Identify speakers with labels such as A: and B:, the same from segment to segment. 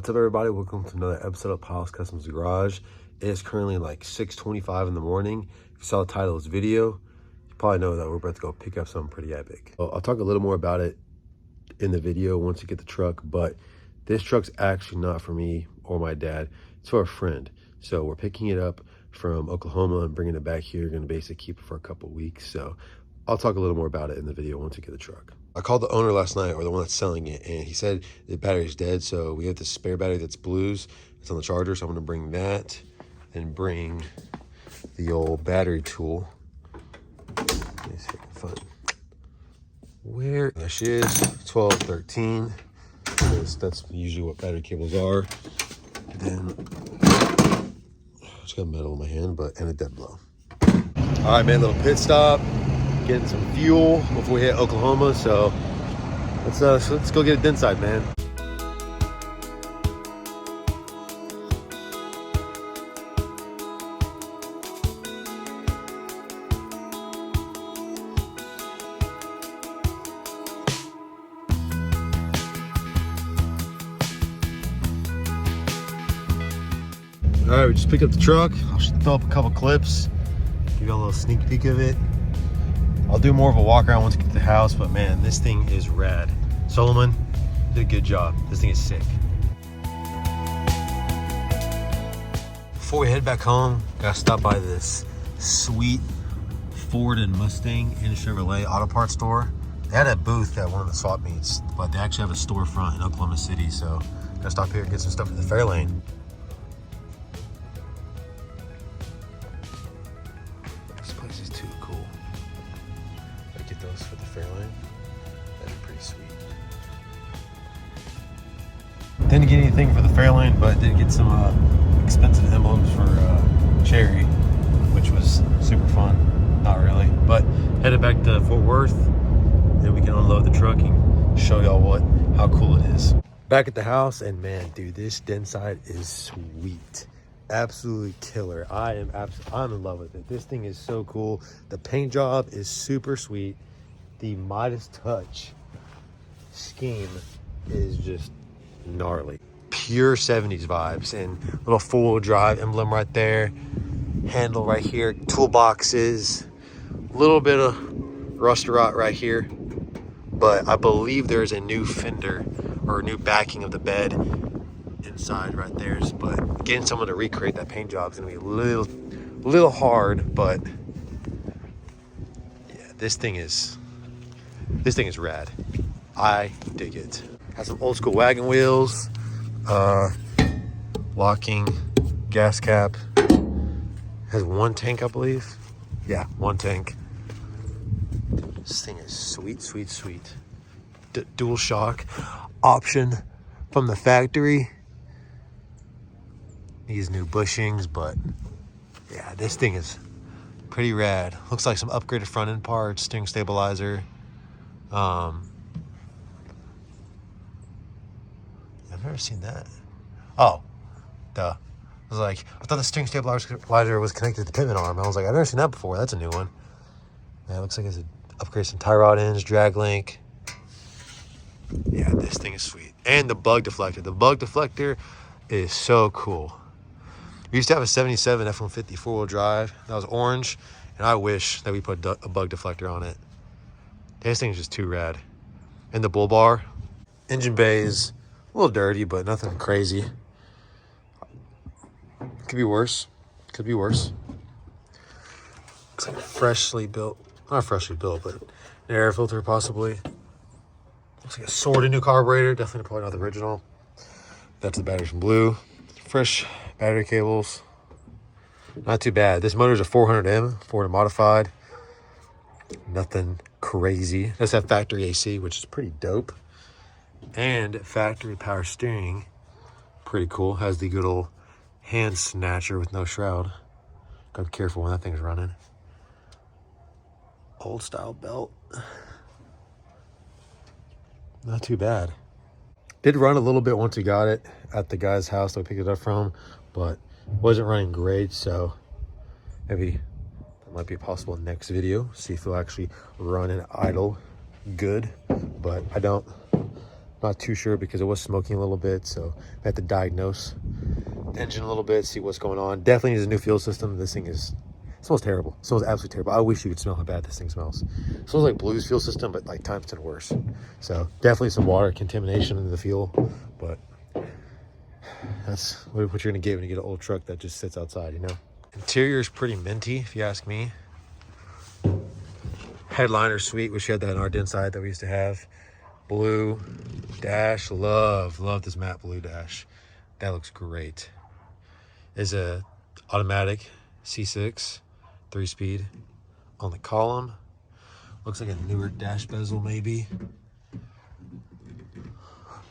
A: What's up, everybody? Welcome to another episode of Piles Customs Garage. It is currently like 6:25 in the morning. If you saw the title of this video, you probably know that we're about to go pick up something pretty epic. So I'll talk a little more about it in the video once you get the truck, but this truck's actually not for me or my dad. It's for a friend. So we're picking it up from Oklahoma and bringing it back here. We're going to basically keep it for a couple weeks. So I'll talk a little more about it in the video once you get the truck. I called the owner last night, or the one that's selling it, and he said the battery's dead. So we have this spare battery that's blues. It's on the charger, so I'm going to bring that and bring the old battery tool. Let me see if I can find where. There she is, 12, 13. That's usually what battery cables are. And then just got metal in my hand, and a dead blow. All right, made a little pit stop, getting some fuel before we hit Oklahoma. So let's go get a dent side, man. All right, we just picked up the truck. I'll throw up a couple clips, give you a little sneak peek of it. I'll do more of a walk around once we get to the house, but man, this thing is rad. Solomon did a good job. This thing is sick. Before we head back home, gotta stop by this sweet Ford and Mustang and Chevrolet auto parts store. They had a booth at one of the swap meets, but they actually have a storefront in Oklahoma City, so gotta stop here and get some stuff in the Fairlane. This place is too cool. Gotta get those for the Fairlane. That'd be pretty sweet. Didn't get anything for the Fairlane, but did get some expensive emblems for Cherry, which was super fun. Not really, but headed back to Fort Worth, then we can unload the truck and show y'all how cool it is. Back at the house, and man, dude, this dent side is sweet. Absolutely killer. I'm in love with it. This thing is so cool. The paint job is super sweet. The Midas touch scheme is just gnarly. Pure 70s vibes, and little four-wheel drive emblem right there, handle right here, toolboxes, a little bit of rust rot right here, but I believe there's a new fender or a new backing of the bed inside right there. But getting someone to recreate that paint job is gonna be a little hard, but yeah, this thing is rad. I dig it. Has some old school wagon wheels, locking gas cap. Has one tank, I believe. Yeah, one tank. This thing is sweet, sweet, sweet. Dual shock option from the factory. These new bushings, but yeah, this thing is pretty rad. Looks like some upgraded front end parts, steering stabilizer. I've never seen that. Oh, duh. I was like, I thought the steering stabilizer was connected to the pivot arm. I was like, I've never seen that before. That's a new one. Yeah, it looks like it's upgrade some tie rod ends, drag link. Yeah, this thing is sweet. And the bug deflector. The bug deflector is so cool. We used to have a 77 F-150 four-wheel drive. That was orange, and I wish that we put a bug deflector on it. This thing is just too rad. And the bull bar. Engine bay is a little dirty, but nothing crazy. Could be worse. Could be worse. Looks like freshly built. Not freshly built, but an air filter possibly. Looks like a sorted new carburetor. Definitely probably not the original. That's the battery from blue. Fresh battery cables. Not too bad. This motor is a 400M, 400 modified. Nothing crazy. That's that factory AC, which is pretty dope. And factory power steering. Pretty cool. Has the good old hand snatcher with no shroud. Gotta be careful when that thing's running. Old style belt. Not too bad. Did run a little bit once we got it at the guy's house that we picked it up from, but wasn't running great, so maybe that might be a possible next video. See if it'll actually run and idle good, but I don't Not too sure because it was smoking a little bit, so I had to diagnose the engine a little bit, see what's going on. Definitely needs a new fuel system. This thing smells terrible. It smells absolutely terrible. I wish you could smell how bad this thing smells. It smells like Blue's fuel system, but like times 10 worse. So definitely some water contamination in the fuel, but that's what you're gonna get when you get an old truck that just sits outside, you know? Interior is pretty minty, if you ask me. Headliner suite, wish you had that on our inside that we used to have. Blue dash, love this matte blue dash. That looks great. Is a automatic C6 3-speed on the column. Looks like a newer dash bezel maybe.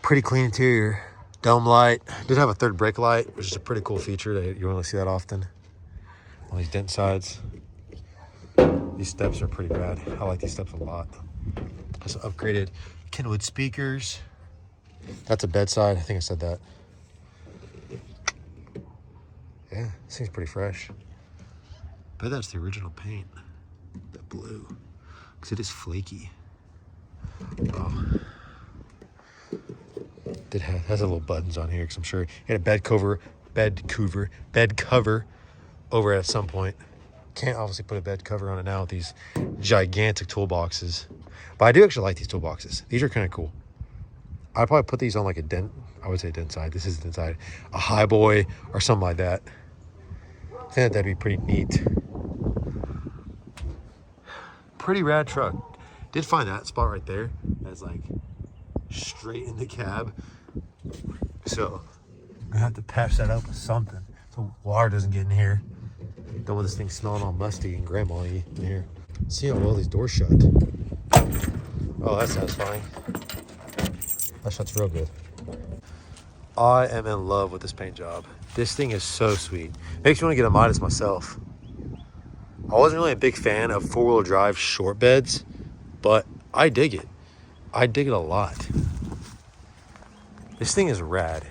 A: Pretty clean interior. Dome light. Did have a third brake light, which is a pretty cool feature that you only see that often on these dent sides. These steps are pretty rad. I like these steps a lot. Has some upgraded Kenwood speakers. That's a bedside. I think I said that. Yeah, this thing's pretty fresh. Bet that's the original paint. That blue. Because it is flaky. Oh. Has a little buttons on here because I'm sure it had a bed cover over it at some point. Can't obviously put a bed cover on it now with these gigantic toolboxes. But I do actually like these toolboxes. These are kind of cool. I'd probably put these on like a dent. I would say dent side. This is a dent side. A high boy or something like that. I think that'd be pretty neat. Pretty rad truck. Did find that spot right there. That's like straight in the cab. So I'm gonna have to patch that up with something so water doesn't get in here. Don't want this thing smelling all musty and grandma-y in here. See how well these doors shut. Oh, that's satisfying. That shuts real good. I am in love with this paint job. This thing is so sweet. Makes me want to get a Midas myself. I wasn't really a big fan of four-wheel drive short beds, but I dig it. I dig it a lot. This thing is rad.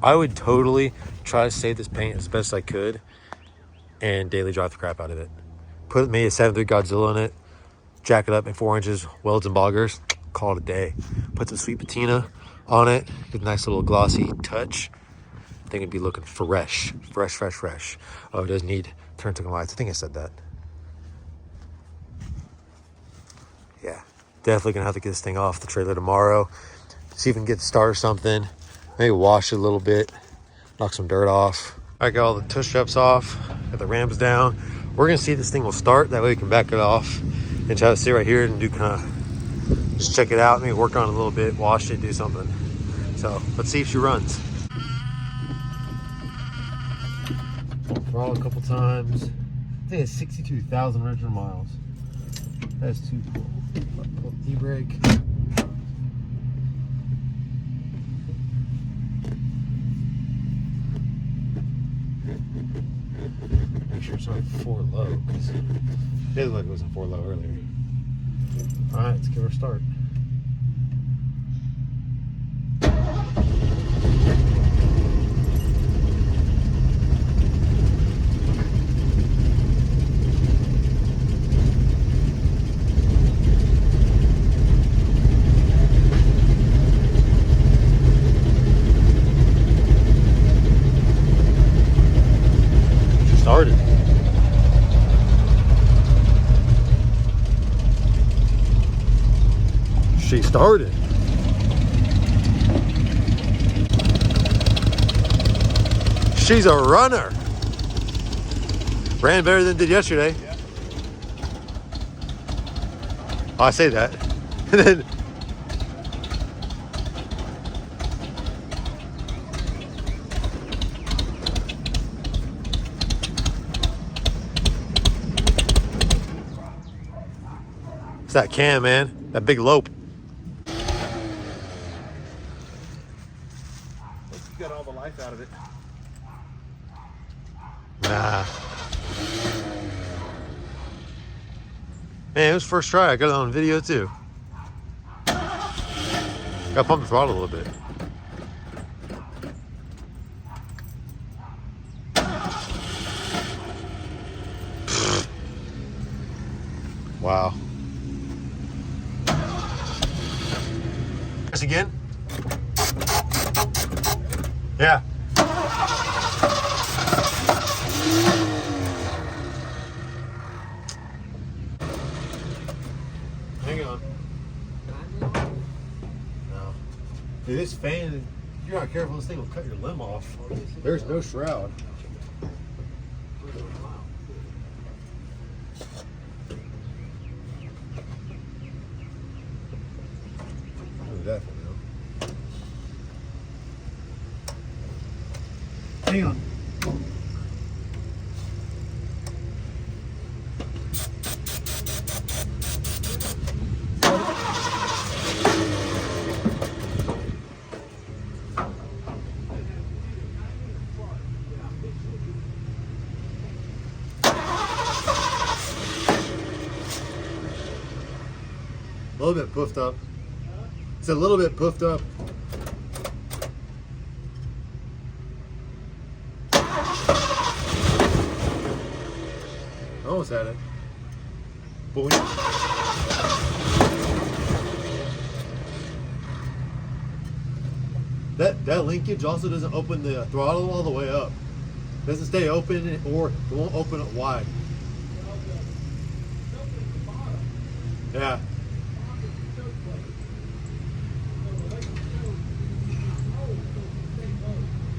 A: I would totally try to save this paint as best I could and daily drive the crap out of it. Put maybe a 7.3 Godzilla in it, jack it up in 4 inches, welds and boggers, call it a day. Put some sweet patina on it, get a nice little glossy touch. I think it'd be looking fresh. Oh, it does need turn to lights. I think I said that. Yeah, definitely gonna have to get this thing off the trailer tomorrow. See if we can get the start or something. Maybe wash it a little bit, knock some dirt off. I got all the tush straps off, got the rams down. We're gonna see if this thing will start. That way we can back it off and try to sit right here and do kind of just check it out, maybe work on it a little bit, wash it, do something. So let's see if she runs. Throttle a couple times. I think it's 62,000 original miles. That's too cool. Pull the e-brake. Make sure it's on 4 low, because it did look like it was in 4 low earlier. Alright, let's give her a start. Started. She started. She's a runner. Ran better than did yesterday. Yeah. Oh, I say that. And then it's that cam, man. That big lope. You got all the life out of it. Nah. Man, it was first try. I got it on video too. Got to pump the throttle a little bit. Wow. Press again. Yeah. Hang on. No. Dude, this fan, if you're not careful, this thing will cut your limb off. There's no shroud. Definitely. Hang on. A little bit puffed up. It's a little bit puffed up. I almost had it. But when that linkage also doesn't open the throttle all the way up. It doesn't stay open, or it won't open it wide. Yeah.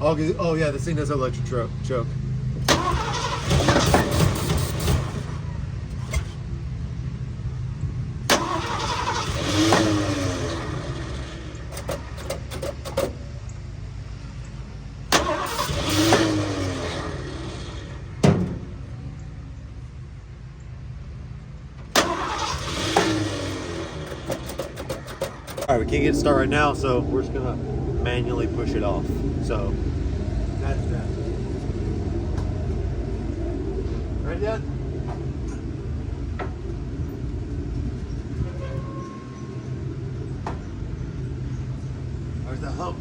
A: Oh yeah, this thing does have electric choke. All right, we can't get started right now, so we're just gonna manually push it off. So that's that. Ready, Dad? There's that hump.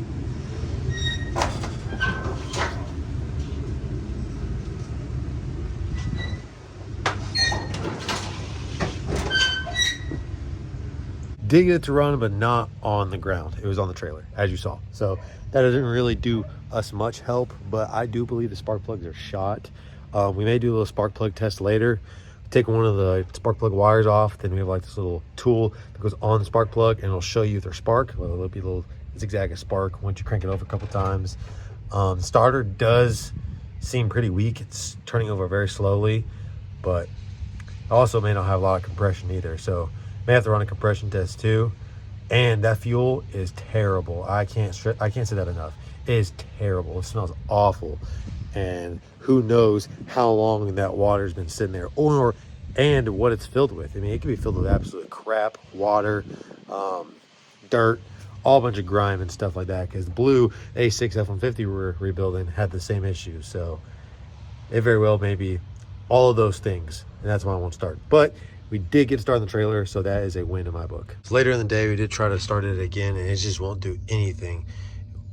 A: Did get it to run, but not on the ground. It was on the trailer, as you saw. So that doesn't really do us much help, but I do believe the spark plugs are shot. We may do a little spark plug test later. Take one of the spark plug wires off, then we have like this little tool that goes on the spark plug, and it'll show you if there's spark. Well, it'll be a little zigzag of spark once you crank it over a couple times. The starter does seem pretty weak. It's turning over very slowly, but also may not have a lot of compression either. So may have to run a compression test too. And that fuel is terrible. I can't say that enough. It is terrible. It smells awful. And who knows how long that water's been sitting there, and what it's filled with. I mean, it could be filled with absolute crap, water, dirt, all a bunch of grime and stuff like that. Because the blue A6 F-150 we're rebuilding had the same issue. So it very well may be all of those things. And that's why I won't start. But we did get started on the trailer, so that is a win in my book. So later in the day, we did try to start it again, and it just won't do anything.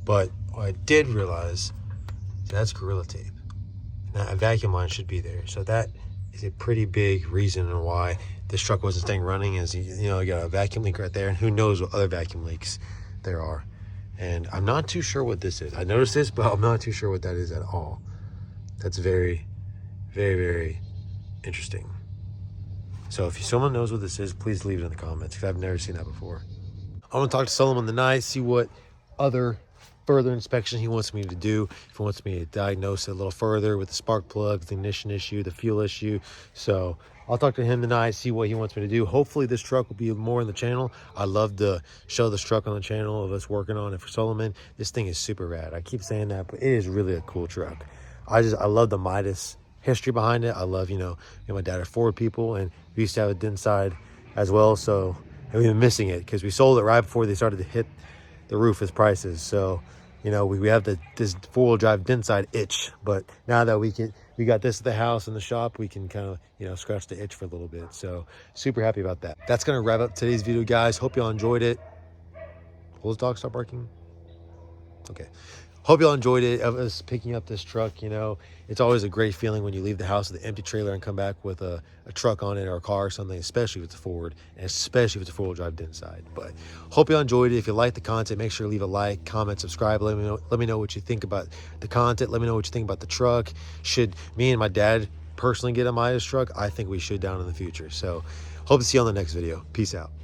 A: But what I did realize, that's Gorilla Tape. Now, a vacuum line should be there. So that is a pretty big reason why this truck wasn't staying running, is, you know, you got a vacuum leak right there, and who knows what other vacuum leaks there are. And I'm not too sure what this is. I noticed this, but I'm not too sure what that is at all. That's very, very, very interesting. So if someone knows what this is, please leave it in the comments, because I've never seen that before. I want to talk to Solomon tonight, see what other further inspection he wants me to do. If he wants me to diagnose it a little further with the spark plugs, the ignition issue, the fuel issue. So I'll talk to him tonight, see what he wants me to do. Hopefully this truck will be more on the channel. I love to show this truck on the channel of us working on it for Solomon. This thing is super rad. I keep saying that, but it is really a cool truck. I love the Midas history behind it. I love, you know, my dad are Ford people, and we used to have a dent side as well. So, and we've been missing it because we sold it right before they started to hit the roof as prices. So, you know, we have this four-wheel drive dent side itch, but now that we got this at the house and the shop, we can kind of, you know, scratch the itch for a little bit. So super happy about that. That's going to wrap up today's video, guys. Hope y'all enjoyed it. Will his dog stop barking? Okay. Hope y'all enjoyed it of us picking up this truck. You know, it's always a great feeling when you leave the house with an empty trailer and come back with a truck on it or a car or something, especially if it's a Ford and especially if it's a four-wheel drive inside. But hope y'all enjoyed it. If you like the content, make sure to leave a like, comment, subscribe. Let me know what you think about the content. Let me know what you think about the truck. Should me and my dad personally get a Midas truck? I think we should down in the future. So hope to see you on the next video. Peace out.